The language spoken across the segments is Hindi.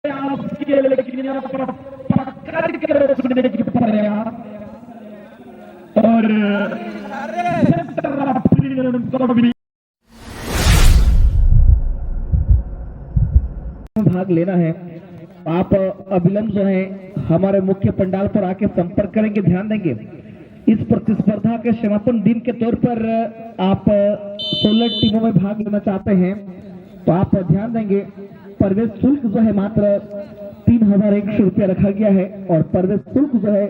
लेकिन यहाँ पर पकड़ के सुनने की प्रयास और भाग लेना है। आप अविलंब जो है हमारे मुख्य पंडाल पर आके संपर्क करेंगे, ध्यान देंगे। इस प्रतिस्पर्धा के समापन दिन के तौर पर आप 16 टीमों में भाग लेना चाहते हैं तो आप ध्यान देंगे। प्रवेश शुल्क जो है मात्र 3100 रुपया रखा गया है और प्रवेश शुल्क जो है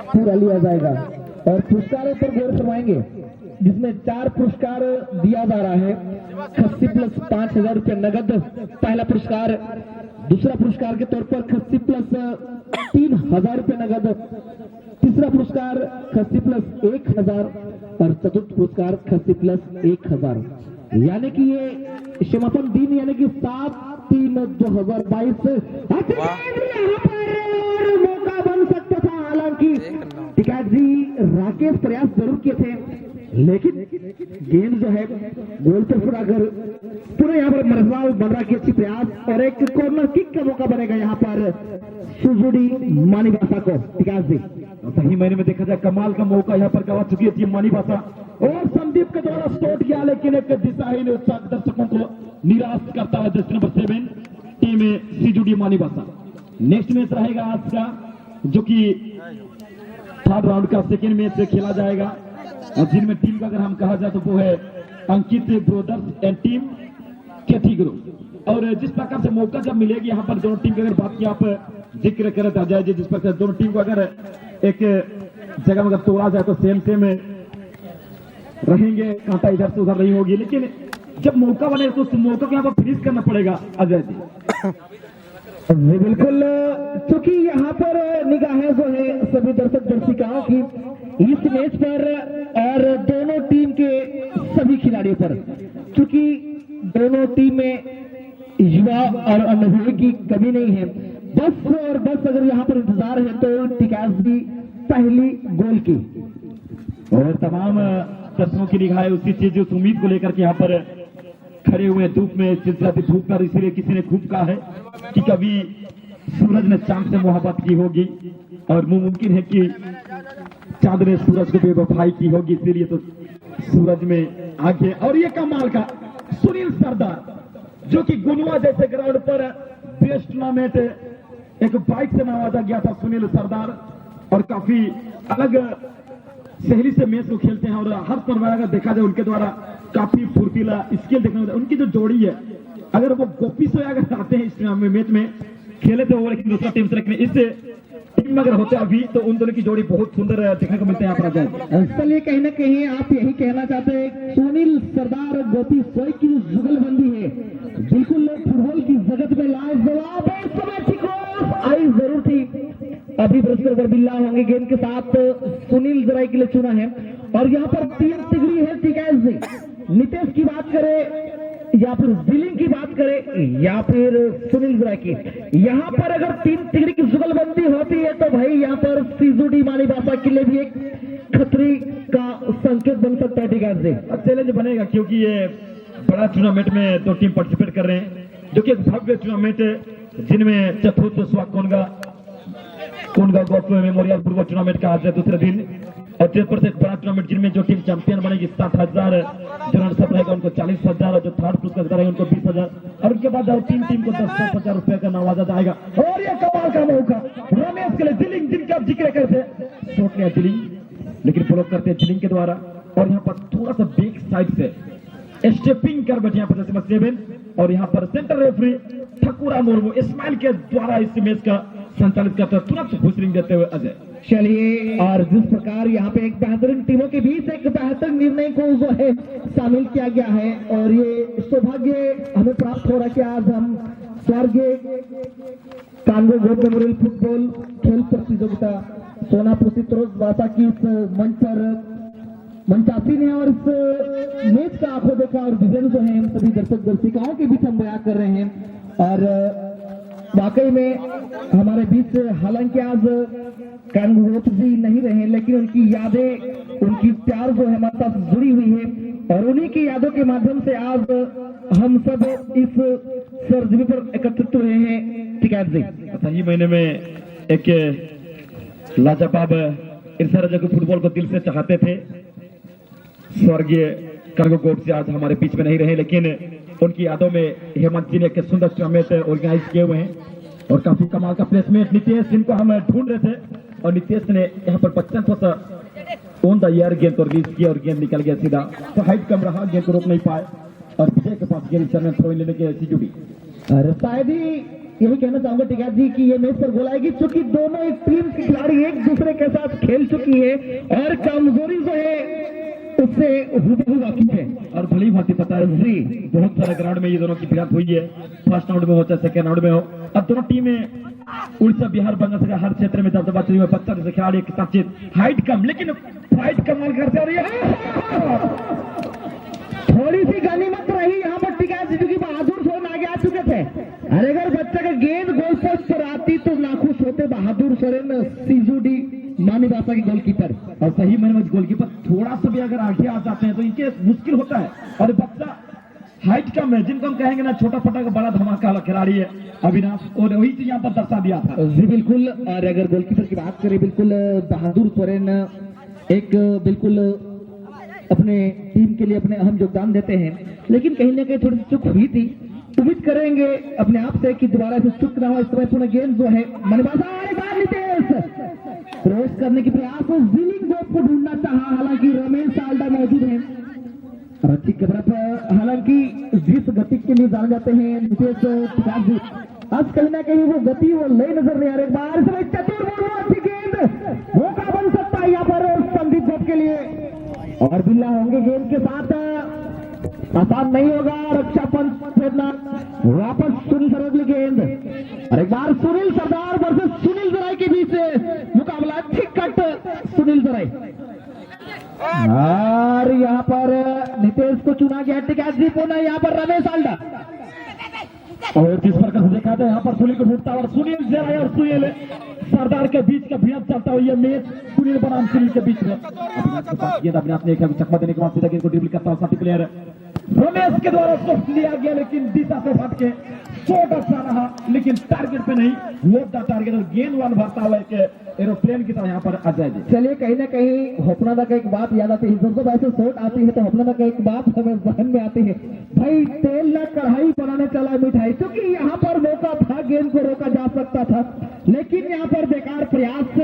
पूरा लिया जाएगा और पुरस्कारों पर गौर करवाएंगे, जिसमें 4 पुरस्कार दिया जा रहा है। खस्सी प्लस 5000 रुपये नगद पहला पुरस्कार, दूसरा पुरस्कार के तौर पर खस्सी प्लस 3000 रुपये नगद, तीसरा पुरस्कार खस्सी प्लस 1000 और चतुर्थ पुरस्कार खस्सी प्लस 1000। यानी कि ये समापन दिन यानी कि 7/3/2022 यहाँ पर मौका बन सकता था। हालांकि टिकैत जी राकेश प्रयास जरूर किए थे, लेकिन गेंद जो है गोल पर पूरा कर पूरा यहाँ पर मरसवाल बन रहा की अच्छी प्रयास और एक कॉर्नर किक का मौका बनेगा यहाँ पर सुजुडी मानीबासा को। टिकैत जी सही महीने में देखा जाए कमाल का मौका यहाँ पर गवा चुकी है टीम मानीबासा और संदीप के द्वारा स्टोट किया, लेकिन एक दिशाहीन उत्साह दर्शकों को निराश करता है। जर्सी नंबर 7 टीम सीजुडी मानीबासा। नेक्स्ट मैच रहेगा आज का, जो कि 3rd राउंड का सेकेंड मैच खेला जाएगा और जिनमें टीम का अगर हम कहा जाए तो वो है अंकित ब्रोदर्स एंड टीम केथी ग्रुप। और जिस प्रकार से मौका जब मिलेगी यहाँ पर दोनों टीम की अगर बात की आप जिक्र करें तो अजय जी, जिस प्रकार दोनों टीम को अगर एक जगह में अगर तोड़ा जाए तो सेम रहेंगे, कांटा इधर से उधर नहीं होगी, लेकिन जब मौका बने तो उस मौका को यहाँ पर फिनिश करना पड़ेगा अजय जी। बिल्कुल, क्योंकि यहाँ पर निगाहें जो है सभी दर्शक दर्शिकाओं की इस मैच पर और दोनों टीम के सभी खिलाड़ियों पर, क्योंकि दोनों टीम में युवा और अनुभवी की कमी नहीं है। बस और बस अगर यहाँ पर इंतजार है तो टिकैत भी पहली गोल की और तमाम दर्शकों की निगाहें उसी चीज उस उम्मीद को लेकर के यहाँ पर खड़े हुए धूप में सिलसिला धूप कर, इसीलिए किसी ने खूब कहा है कि कभी सूरज ने चांद से मोहब्बत की होगी और मुमकिन है कि चांद ने सूरज को बेवफाई की होगी, इसीलिए तो सूरज में आगे। और ये कमाल का सुनील सरदार जो कि गुनवा जैसे ग्राउंड पर बेस्ट टूर्नामेंट एक बाइक से नवाजा गया था सुनील सरदार और काफी अलग शैली से मैच को खेलते हैं और हर तरह अगर देखा जाए उनके द्वारा काफी फुर्तीला स्किल देखने को उनकी जो जोड़ी है, अगर वो गोपी से अगर आते हैं इस मैच में खेले थे वो, लेकिन दूसरा टीम से रखने इस टीम में अगर होते अभी तो उन दोनों की जोड़ी बहुत सुंदर देखने को मिलते हैं यहाँ पर। चलिए कहीं ना कहीं आप यही कहना चाहते हैं सुनील सरदार और गोपी सोई की जुगलबंदी है बिल्कुल फुटबॉल की जगत में लाजवाब आई जरूर थी। अभी बरसकर बिल्ला होंगे गेंद के साथ सुनील जराई के लिए चुना है और यहाँ पर 3 तिगड़ी है टिकैत जी। नितेश की बात करें या फिर बिलिंग की बात करें या फिर सुनील जराई की, यहाँ पर अगर 3 तिगड़ी की जुगलबंदी होती है तो भाई यहाँ पर सीजुडी मानीबासा के लिए भी एक खतरे का संकेत बन सकता है। टिकैत जी चैलेंज बनेगा क्योंकि ये बड़ा टूर्नामेंट में 2 टीम पार्टिसिपेट कर रहे हैं, जो कि एक भव्य टूर्नामेंट है जिनमें चतुर्थ कोनगा गोल्फ मेमोरियल फुटबॉल टूर्नामेंट का आज है दूसरे दिन और जयपुर से एक बड़ा टूर्नामेंट जिनमें जो टीम चैंपियन बनेगी 60,000, जो रनर्स अप रहेगा उनको 40,000 और जो 3rd पुरस्कार रहेगा उनको 20,000 और उनके बाद 3 टीम को 10,000 रुपए का नवाजा जाएगा। और ये कमाल का मौका रमेश के लिए जिलिंग, जिनका आप जिक्र करते शॉट लिया जिलिंग, लेकिन ब्लॉक करते हैं जिलिंग के द्वारा और यहाँ पर थोड़ा सा बैक साइड से स्टेपिंग कर बैठे यहाँ पर 7 और यहाँ पर सेंटर रेफरी ठकुरा मुर्मू इस्माइल के द्वारा इस मैच का संचालित करते हैं, तुरंत हुसरिंग देते हुए अजय। चलिए, और जिस प्रकार यहाँ पे एक बेहतरीन टीमों के बीच एक बेहतर निर्णय को जो है शामिल किया गया है और ये सौभाग्य हमें प्राप्त हो रहा है कि आज हम स्वर्गीय कांगो गोल्ड मेमोरियल फुटबॉल खेल प्रतियोगिता सोनापुर सित्रोजवासा की इस मंच पर मंचासीन है और इस मैच का आंखों देखा और विजन जो है सभी दर्शक दर्शिकाओं के बीच हम बयां कर रहे हैं और वाकई में हमारे बीच हालांकि आज कांगो जी नहीं रहे, लेकिन उनकी यादें उनकी प्यार जो है हमारे साथ जुड़ी हुई है और उन्हीं की यादों के माध्यम से आज हम सब इस सरजमी पर एकत्रित हुए हैं टिकैत जी। सही महीने में एक लाजवाब इरशाद रजा को फुटबॉल को दिल से चाहते थे। स्वर्गीय कार्गो गोड से आज हमारे बीच में नहीं रहे, लेकिन उनकी यादों में हेमंत जी ने एक सुंदर टूर्नामेंट ऑर्गेनाइज किए हुए हैं और काफी कमाल का प्लेसमेंट नितेश जिनको हम ढूंढ रहे थे, और नितेश ने यहाँ पर 55 ऑन द ईयर गेंद को रिलीज किया और गेंद निकल गया सीधा, तो हाइट कम रहा, गेंद को रोक नहीं पाए और विजय के पास गेंद चरण थ्रो लेने की ऐसी जुड़ी। शायद ही यही कहना चाहूंगा टिकैत जी कि ये मैच पर गोल आएगी, क्योंकि दोनों एक टीम के खिलाड़ी एक दूसरे के साथ खेल चुकी है और कमजोरी जो है उससे हुबहू वाकिफ है और भली भांति पता है जी, बहुत सारे ग्राउंड में ये दोनों की भिड़ंत हुई है, फर्स्ट राउंड में हो चाहे सेकेंड राउंड में हो। अब दोनों टीमें उड़ीसा, बिहार, बंगाल से हर क्षेत्र में दबदबा चली हुई, 50 से खिलाड़ी के साथ हाइट कम लेकिन फाइट कमाल करते और थोड़ी सी गनीमत रही यहाँ पर टिकैत जी, क्योंकि बहादुर सोरेन आगे आ चुके थे। अरे अगर बच्चा का गेंद गोल पोस्ट पर आती तो नाखुश होते बहादुर सोरेन, सीजूडी मानीबासा के गोलकीपर। और सही मैंने गोलकीपर थोड़ा सा भी अगर आगे आ जाते हैं तो इनके मुश्किल होता है, और बच्चा हाइट कम है, जिनको हम कहेंगे ना छोटा फटा का बड़ा धमाका वाला खिलाड़ी है अविनाश, और वही चीज यहाँ पर दर्शा दिया था जी बिल्कुल। और अगर गोलकीपर की बात करें, बिल्कुल बहादुर सोरेन एक बिल्कुल अपने टीम के लिए अपने अहम योगदान देते हैं, लेकिन कहीं ना कहीं थोड़ी सी चूक हुई थी। उम्मीद करेंगे अपने आप से कि दोबारा से चूक ना हो। इस तरह पुनः गेंद जो है मानीबासा नितेश क्रॉस करने की प्रयास, जीलिंग गोप को ढूंढना चाहा, हालांकि रमेश साल्डा मौजूद है और अच्छी कमरा पर, हालांकि जिस गति के लिए जाने जाते हैं नितेश टिकैत जी, आज कहीं ना कहीं वो गति वो लय नजर नहीं आ रही। बाहर से चतुर अच्छी गेंद, मौका बन सकता है यहाँ पर संदीप गोप के लिए, और बिल्ला होंगे गेंद के साथ, आसान नहीं होगा रक्षा पंच फेरना। वापस सुनील सरदार की गेंद, और एक बार सुनील सरदार वर्सेस सुनील जराई के बीच मुकाबला, अच्छी कट सुनील जराई, और यहाँ पर नितेश को चुना गया टिकैत जी, पुनः यहाँ पर रमेश साल्डा, और जिस प्रकार से देखा था यहाँ पर सुनील को ढूंढता और सुनील जराई और सुनील सरदार के बीच का भिड़ंत चलता हुआ ये मैच सुनील बनाम सुनील के बीच में। अविनाश ने चकमा देने के बाद सीधा गेंद को ड्रिबल करता हुआ साथी प्लेयर रमेश के द्वारा उसको लिया गया, लेकिन दिशा से भटके शॉट अच्छा रहा, लेकिन टारगेट पे नहीं, वोट दा टारगेट, और गेंद वाल भरता हुआ एक एरोप्लेन की तरह यहाँ पर आ जाएगी। चलिए कहीं ना कहीं होपनादा का एक बात याद आती है, जब ऐसे शॉट आती है तो होपनादा का एक बात हमें जहन में आती है, भाई तेल न कढ़ाई बनाने चला मिठाई, क्योंकि यहाँ पर मौका था, गेंद को रोका जा सकता था, लेकिन यहाँ पर बेकार प्रयास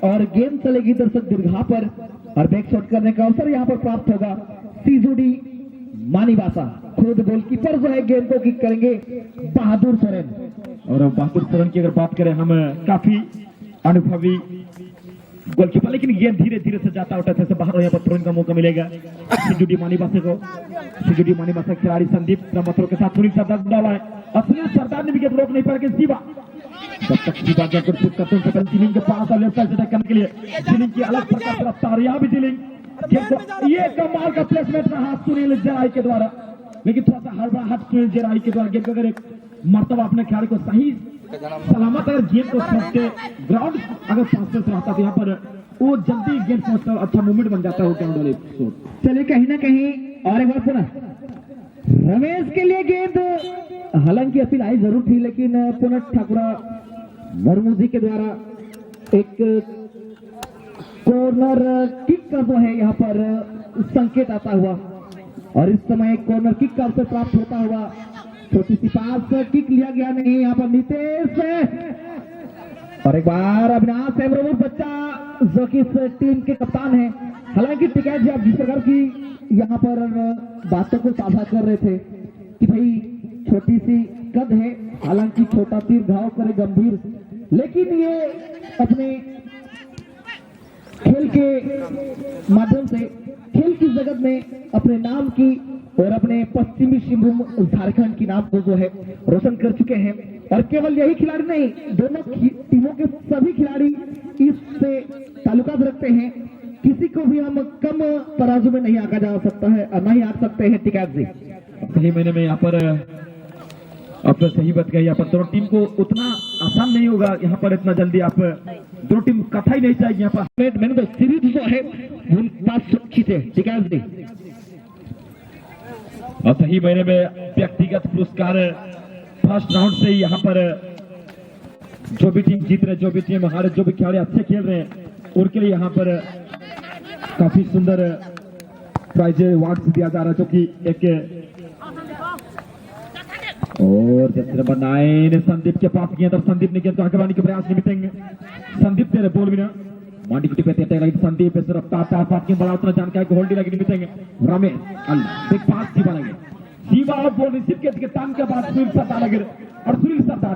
और गेंद चलेगी दर्शक दीर्घा पर, और बैक शॉट करने का अवसर यहाँ पर प्राप्त होगा। सीजूडी मानीबासा खुद गोलकीपर जो है गेंद को किक करेंगे बहादुर सोरेन, और बहादुर सोरेन की अगर बात करें हम, काफी अनुभवी गोलकीपर, लेकिन गेंद धीरे धीरे से जाता उठा से बाहर, यहाँ पर थ्रोइंग का मौका मिलेगा सीजूडी मानीबासा को। सीजूडी मानीबासा खिलाड़ी संदीप ब्रह्मत्रो के साथ सुनील सरदार जुड़ा हुआ है, और सुनील सरदार ने विकेट रोक नहीं पाया, शिवा जब तक शिवा जाकर शूट करते हैं उससे जिलिंग के पास लेफ्ट साइड से अटैक करने के लिए, जिलिंग की अलग प्रकार से रफ्तार, यहाँ भी जिलिंग, ये कमाल का प्लेसमेंट रहा सुनील जराई के द्वारा, लेकिन थोड़ा सा हड़बड़ाहट सुनील जराई के द्वारा गेंद को अगर एक मर्तबा अपने खिलाड़ी को सही सलामत अगर गेंद को छोड़ते ग्राउंड अगर फास्टेस्ट रहता तो यहाँ पर वो जल्दी गेंद पहुंचता, अच्छा मूवमेंट बन जाता है ग्राउंड वाले। चलिए कहीं ना कहीं और एक बार पुनः रमेश के लिए गेंद, हालांकि अपील आई जरूर थी, लेकिन पुनः ठाकुरा मुर्मू जी के द्वारा एक कॉर्नर किक का जो है यहाँ पर संकेत आता हुआ, और इस समय कॉर्नर किक का अवसर प्राप्त होता हुआ, छोटी सी पास किक लिया गया नहीं, यहाँ पर नितेश, और एक बार अविनाश एमरोवर बच्चा जो कि इस टीम के कप्तान है। हालांकि टिकैत जी आप जिस प्रकार की यहाँ पर बातों को साझा कर रहे थे कि भाई छोटी सी कद है, हालांकि छोटा तीर घाव करे गंभीर, लेकिन ये अपने खेल के माध्यम से खेल की जगत में अपने नाम की और अपने पश्चिमी सिंहभूम झारखंड की नाम को जो है रोशन कर चुके हैं, और केवल यही खिलाड़ी नहीं, दोनों टीमों के सभी खिलाड़ी इससे ताल्लुकात रखते हैं, किसी को भी हम कम तराजू में नहीं आंका जा सकता है और नहीं आंक सकते हैं टिकैत जी। पहले महीने में यहाँ पर आप सही बात कही, यहाँ पर दोनों टीम को उतना आसान नहीं होगा, यहाँ पर इतना जल्दी आप दोनों टीम कथा ही नहीं चाहिए यहाँ पर। मैंने तो सीरीज जो है पास खींचे टिकैत जी, और सही महीने में व्यक्तिगत पुरस्कार फर्स्ट राउंड से यहाँ पर जो भी टीम जीत रहे, जो भी टीम हारे, जो भी खिलाड़ी अच्छे खेल रहे हैं उनके लिए यहाँ पर काफी सुंदर प्राइज अवार्ड दिया जा रहा है, जो कि एक और जर्सी नंबर 9 संदीप के पास गेंद, और संदीप ने गेंद को आगे बढ़ाने के प्रयास निमित्तेंगे। संदीप तेरे बोल बिना मांडी कुटी पे तेरे लगी संदीप पे सिर्फ ताता पास के बड़ा उतना जानकारी को होल्ड लगी निमित्तेंगे। रमेश अल्लाह बिग पास जीवा लगे, जीवा और बॉल रिसीव के टाइम के बाद सुनील सरदार लगे, और सुनील सरदार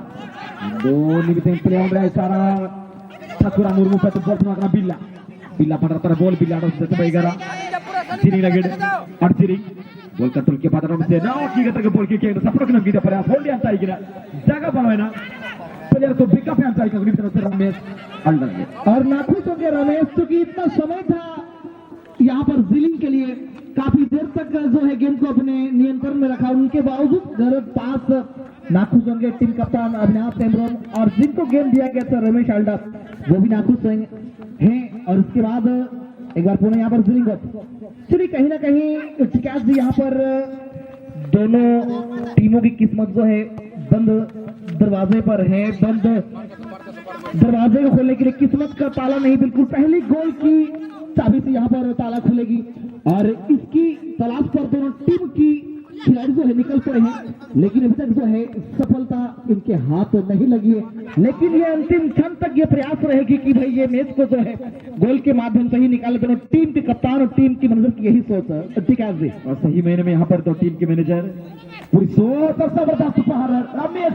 दो निमित्तेंगे प्ले ऑन रहा इशारा ठाकुरा मुर्मू पे तो बॉल मारना बिल्ला बिल्ला पड़ रहा बॉल बिल्ला से बैगरा सिरी लगे और सिरी बॉल कंट्रोल के बाद से ना की गतक बॉल के सपोर्ट करने की प्रयास होल्ड आता है गिरा जगह बनवाना प्लेयर को पिकअप है अंतर की तरफ से रमेश अंडर और नाखुश हो गया रमेश, क्योंकि इतना समय था यहाँ पर जिलिंग के लिए, काफी देर तक जो है गेंद को अपने नियंत्रण में रखा, उनके बावजूद घर पास नाखुश होंगे टीम कप्तान अविनाश हेम्ब्रम, और जिनको गेंद दिया गया था रमेश आल्डा वो भी नाखुश हैं। और उसके बाद एक बार पुनः यहाँ पर जिलिंग चलिए कहीं ना कहीं टिकास भी यहाँ पर दोनों टीमों की किस्मत जो है बंद दरवाजे पर है, बंद दरवाजे को खोलने के लिए किस्मत का ताला नहीं, बिल्कुल पहली गोल की चाबी से यहाँ पर ताला खुलेगी, और इसकी तलाश पर दोनों टीम की खिलाड़ी जो है निकल पड़े हैं, लेकिन अभी तक जो है सफलता इनके हाथ नहीं लगी है। लेकिन ये अंतिम क्षण तक ये प्रयास रहेगी कि भाई ये मैच को जो है गोल के माध्यम से ही निकाले, दोनों टीम के कप्तान और टीम की मैनेजर की यही सोच है। ठीक है जी, और सही महीने में यहाँ पर दो टीम के मैनेजर पूरी सोच और जबरदस्त उपहार रमेश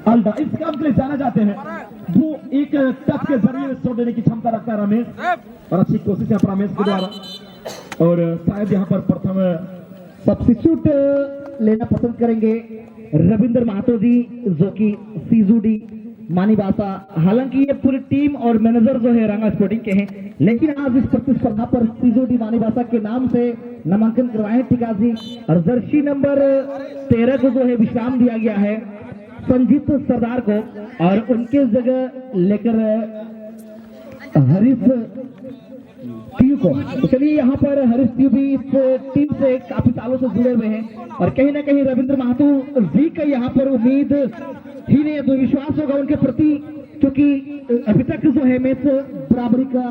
अल्डा इस काम के लिए जाना जाते हैं, वो एक टच के जरिए शॉट देने की क्षमता रखता है रमेश, और अच्छी कोशिश है रमेश के द्वारा, और शायद यहाँ पर प्रथम सब्स्टिट्यूट लेना पसंद करेंगे रविंद्र महतो जी, जो कि सीजूडी मानीबासा। हालांकि ये पूरी टीम और मैनेजर जो है रंगा स्पोर्टिंग के हैं, लेकिन आज इस प्रतिस्पर्धा पर सीजूडी मानीबासा के नाम से नामांकन करवाए टिका जी, और जर्सी नंबर 13 को जो है विश्राम दिया गया है संजीत सरदार को, और उनके जगह लेकर हरीश टीयू को। तो चलिए यहाँ पर हरीश टीयू भी इस टीम से काफी सालों से जुड़े हुए हैं, और कहीं ना कहीं रविंद्र महतो जी का यहाँ पर उम्मीद ही नहीं, तो विश्वास होगा उनके प्रति, क्योंकि अभी तक जो है मैच बराबरी का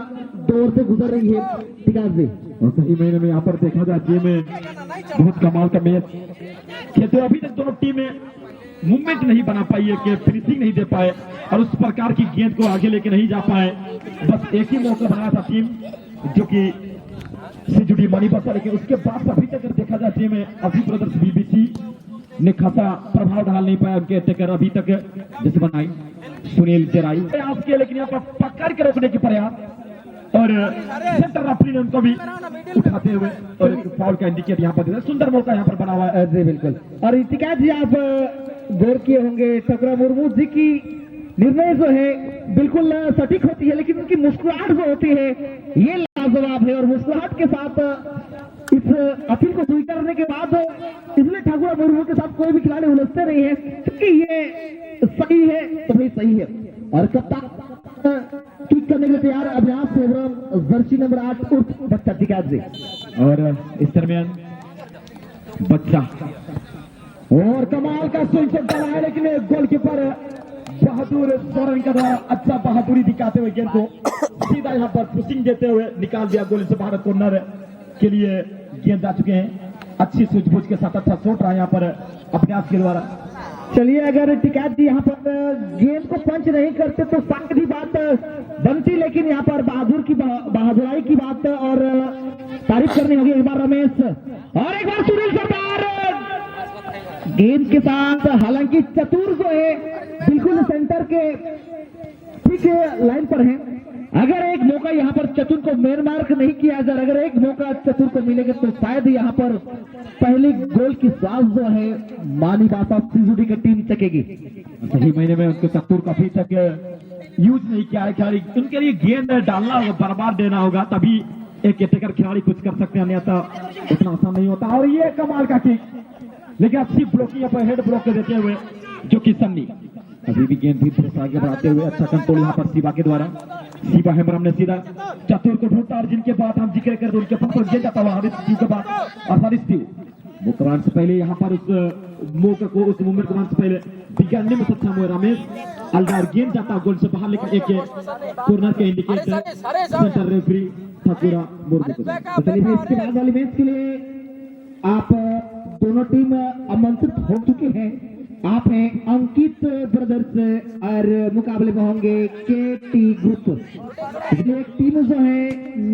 दौर से गुजर रही है। टिकास जी, और सही महीने में यहाँ पर देखा जाए गेम में बहुत कमाल का मैच खेलते, अभी तक दोनों टीमें मूवमेंट नहीं बना पाई है, कि फिनिशिंग नहीं दे पाए, और उस प्रकार की गेंद को आगे लेके नहीं जा पाए। बस एक ही मौका बनाया था टीम जो कि सीजूडी मानीबासा, लेकिन उसके बाद अभी तक देखा जाए टीम में अभी ब्रदर्स बीबीसी ने खासा प्रभाव डाल नहीं पाया उनके अटैकर अभी तक, जैसे बनाई सुनील जराई प्रयास किया, लेकिन यहाँ पर पकड़ के रोकने की प्रयास, और सेंटर रेफरी ने उनको भी उठाते हुए और एक फाउल का इंडिकेट यहाँ पर सुंदर मौका यहाँ पर बना हुआ है। जी बिल्कुल, और इतिका जी आप गौर किए होंगे ठाकुरा मुर्मू जी की निर्णय जो है बिल्कुल सटीक होती है, लेकिन उनकी मुस्कुराहट जो होती है ये लाजवाब है, और मुस्कुराहट के साथ इस अपील को स्वीकारने के बाद इसलिए ठाकुरा मुर्मू के साथ कोई भी खिलाड़ी उलझते नहीं है, क्योंकि ये सही है तो भाई सही है। और कप्तान किक करने के लिए तैयार अभ्यास एवं जर्सी नंबर 8 उर्फ बच्चा टिकास जी, और इस दरमियान बच्चा और कमाल का स्विंग शॉट डाला है, लेकिन गोलकीपर बहादुर सोरेन का द्वारा अच्छा बहादुरी दिखाते हुए गेंद को सीधा यहाँ पर पुशिंग देते हुए निकाल दिया गोल से बाहर। कॉर्नर के लिए गेंद आ चुके हैं, अच्छी सूझबूझ के साथ अच्छा शॉट रहा यहाँ पर अभ्यास के द्वारा। चलिए अगर टिकास जी यहाँ पर गेंद को पंच नहीं करते तो शायद ही बात बनती, लेकिन यहाँ पर बहादुर की बहादुराई की बात और तारीफ करनी होगी। एक बार रमेश और एक बार सुनील सरदार गेंद के साथ, हालांकि चतुर जो है बिल्कुल सेंटर के ठीक लाइन पर है। अगर एक मौका यहाँ पर चतुर को मेन मार्क नहीं किया जाए, अगर एक मौका चतुर को मिलेगा तो शायद यहाँ पर पहली गोल की सांस जो है मानीबासा सीजूडी की टीम चकेगी। सही महीने में उनको चतुर का अभी तक यूज नहीं किया है खिलाड़ी, उनके लिए गेंद डालना होगा, बर्बाद देना होगा, तभी एक अटैकर खिलाड़ी कुछ कर सकते हैं, अन्यथा उतना आसान नहीं होता। और ये कमाल का किक, लेकिन अच्छी ब्लॉकिंग पर हेड ब्लॉक कर देते हुए जो कि सन्नी अभी भी गेंद भी थोड़ा आगे बढ़ाते हुए अच्छा कंट्रोल यहाँ पर शिवा के द्वारा। शिवा हेम्ब्रम ने सीधा चतुर को ढूंढता, और जिनके बाद हम जिक्र कर दो उनके पास गेंद आता हुआ हरीश के बाद, और हरीश वो कमांड से पहले यहाँ पर उस मौके को उस मूवमेंट कमांड से पहले बिगाड़ने में सक्षम हुए रमेश अलदार गेंद जाता गोल से बाहर लेकर एक कॉर्नर के इंडिकेटर सेंटर रेफरी ठाकुरा बोर्ड को। तो चलिए इसके बाद वाली मैच के लिए आप दोनों टीम आमंत्रित हो चुके हैं। आप हैं अंकित ब्रदर्स और मुकाबले में होंगे केटी ग्रुप। इसलिए एक टीम जो है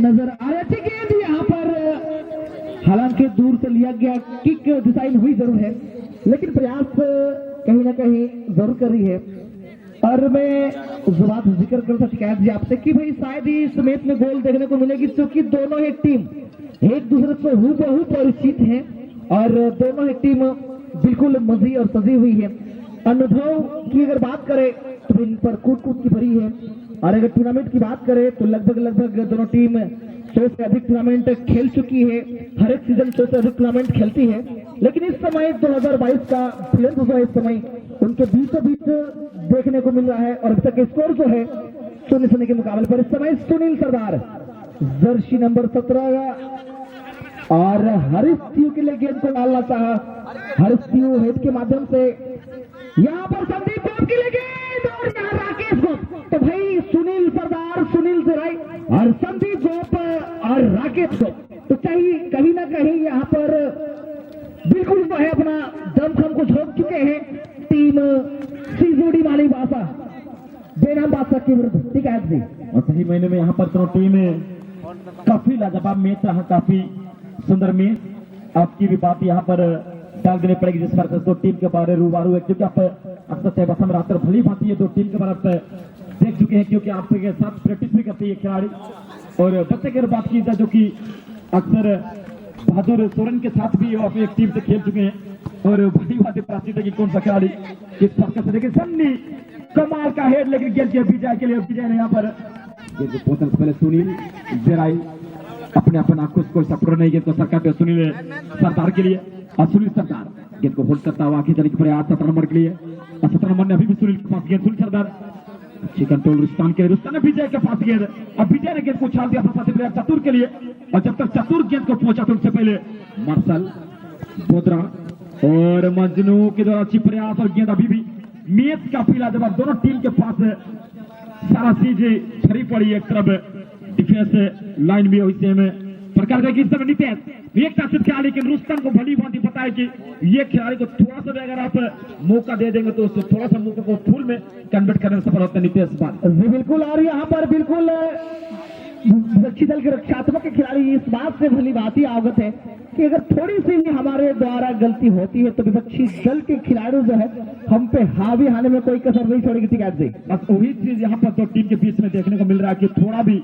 नजर आ रही थी गेंद यहाँ पर हालांकि दूर से लिया गया किक डिजाइन हुई जरूर है, लेकिन प्रयास कहीं ना कहीं जरूर कर रही है। और मैं जो बात जिक्र करता शिकायत जी आपसे कि भाई शायद ही इस मैच में गोल देखने को मिलेगी, क्योंकि दोनों ही टीम एक दूसरे से हूबहू परिचित हैं और दोनों ही टीम बिल्कुल मजी और सजी हुई है। अनुभव की अगर बात करें तो इन पर कूद कूद की भरी है, और अगर टूर्नामेंट की बात करें तो लगभग दोनों टीम 100 से अधिक टूर्नामेंट खेल चुकी है। हर एक सीजन 100 से अधिक टूर्नामेंट खेलती है, लेकिन इस समय 2022 का फिल्म जो है इस समय उनके बीचों बीच देखने को मिल रहा है। और अभी तक स्कोर जो है 0-0 के मुकाबले पर इस समय सुनील सरदार जर्सी नंबर 17 और हरीश सिंह के लिए गेंद को डालना चाहा। हरीश सिंह हेड के माध्यम से यहाँ पर संदीप गोप के लिए गेंद और यहाँ राकेश गोप। तो भाई सुनील सरदार, सुनील सिराई और संदीप गोप और राकेश गोप तो चाहिए कहीं ना कहीं यहाँ पर बिल्कुल जो है अपना दमखम को झोंक चुके हैं टीम सीजोड़ी वाली बासा बेनाम बादशाह के विरुद्ध। ठीक है जी, और सही महीने में यहाँ पर दोनों टीमें काफी लाजवाब मैच रहा, काफी सुंदर मैच। आपकी भी बात यहाँ पर डाल देनी पड़ेगी जिस पर दो टीम के बारे रूबारू है, क्योंकि आप अक्सर तहबसम रात्र भली भांति ये दो टीम के बारे देख चुके हैं, क्योंकि आपके साथ प्रैक्टिस भी करती है खिलाड़ी। और बच्चे की बात की जाए जो कि अक्सर बहादुर सोरेन के साथ भी वो अपनी एक टीम से खेल चुके हैं, और भली भांति प्राचीन है कि कौन सा खिलाड़ी किस प्रकार से। लेकिन सन्नी कमाल का हेड, लेकिन गेंद के विजय के लिए विजय ने यहाँ पर बोतल से पहले सुनील जराई अपने आंखों को सपोर्ट नहीं, गेंद को सरकार पे सुनील सरदार के लिए, और सुनील सरदार गेंद को होल्ड करता हुआ आगे चलने के प्रयास 17 नंबर के लिए, और 17 नंबर ने अभी भी सुनील के पास गेंद, सुनील सरदार अच्छी कंट्रोल रुस्तान के लिए, रुस्तान ने विजय के पास गेंद, अब विजय ने गेंद को उछाल दिया साथी प्लेयर चतुर के लिए, और जब तक चतुर गेंद को पहुंचा तो उससे पहले मार्शल बोदरा और मजनू के द्वारा अच्छी प्रयास, और गेंद अभी भी मैच काफी लाजवाब, दोनों टीम के पास सारा चीज भरी पड़ी। एक तरफ डिफेंस लाइन भी वैसे में प्रकार का इस समय नितेश एक तासिर खिलाड़ी, लेकिन रुस्तम को भली भांति पता है कि ये खिलाड़ी को थोड़ा सा भी अगर आप मौका दे देंगे तो उसको थोड़ा सा मौके को फुल में कन्वर्ट करने में सफल होता है नितेश बात जी बिल्कुल। और यहाँ पर बिल्कुल विपक्षी दल के रक्षात्मक के खिलाड़ी इस बात से भली भांति अवगत है कि अगर थोड़ी सी भी हमारे द्वारा गलती होती है तो विपक्षी दल के खिलाड़ी जो है हम पे हावी हाने में कोई कसर नहीं छोड़ेगी। ठीक है जी, बस वही चीज यहाँ पर दो टीम के बीच में देखने को मिल रहा है कि थोड़ा भी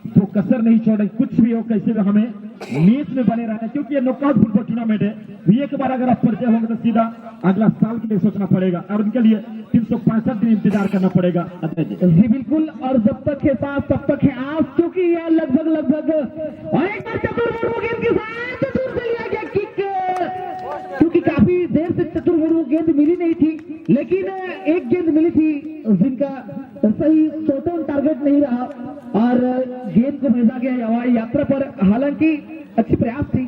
तो कसर नहीं छोड़े, कुछ भी हो कैसे भी हमें मैच में बने रहना, क्योंकि ये नॉकआउट फुटबॉल टूर्नामेंट है। एक बार अगर आप परिचय होंगे तो सीधा अगला साल के लिए सोचना पड़ेगा, और उनके लिए 365 दिन इंतजार करना पड़ेगा। जी बिल्कुल, और जब तक है सांस तब तक है आस, क्योंकि यह लगभग और एक बार चतुर मुर्मू गेंद के साथ दूर से लिया गया किक, क्योंकि काफी देर से चतुर मुर्मू गेंद मिली नहीं थी, लेकिन एक गेंद मिली थी जिनका सही शॉट ऑन टारगेट नहीं रहा और गेंद को भेजा गया हवाई यात्रा पर। हालांकि अच्छी प्रयास थी,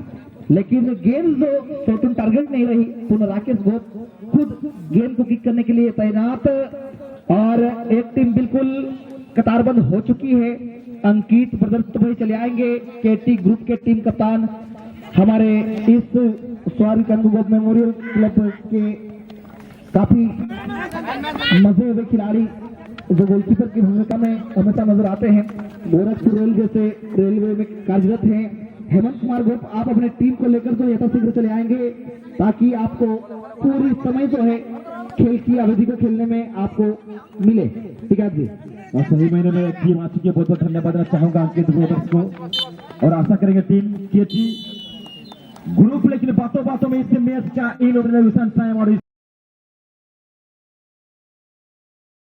लेकिन गेंद जो शॉट ऑन टारगेट नहीं रही। पुनः राकेश गोप खुद गेंद को किक करने के लिए तैनात, और एक टीम बिल्कुल कतारबंद हो चुकी है। अंकित ब्रदर्स तो भाई चले आएंगे, केटी ग्रुप के टीम कप्तान हमारे इस स्वारी कंगू मेमोरियल क्लब के काफी मजे हुए खिलाड़ी जो गोलकीपर की भूमिका में हमेशा नजर आते हैं, गोरखपुर रेल जैसे रेलवे में कार्यरत हैं। हेमंत कुमार गोप आप अपने टीम को लेकर तो यथाशीघ्र चले आएंगे ताकि आपको पूरी समय जो है खेल की अवधि को खेलने में आपको मिले। ठीक है जी, और सही महीने में टीम आ चुकी है, बहुत बहुत धन्यवाद देना चाहूंगा अंकित ब्रदर्स को, और आशा करेंगे टीम केटी ग्रुप। लेकिन बातों बातों में इस मैच का इन टाइम और इस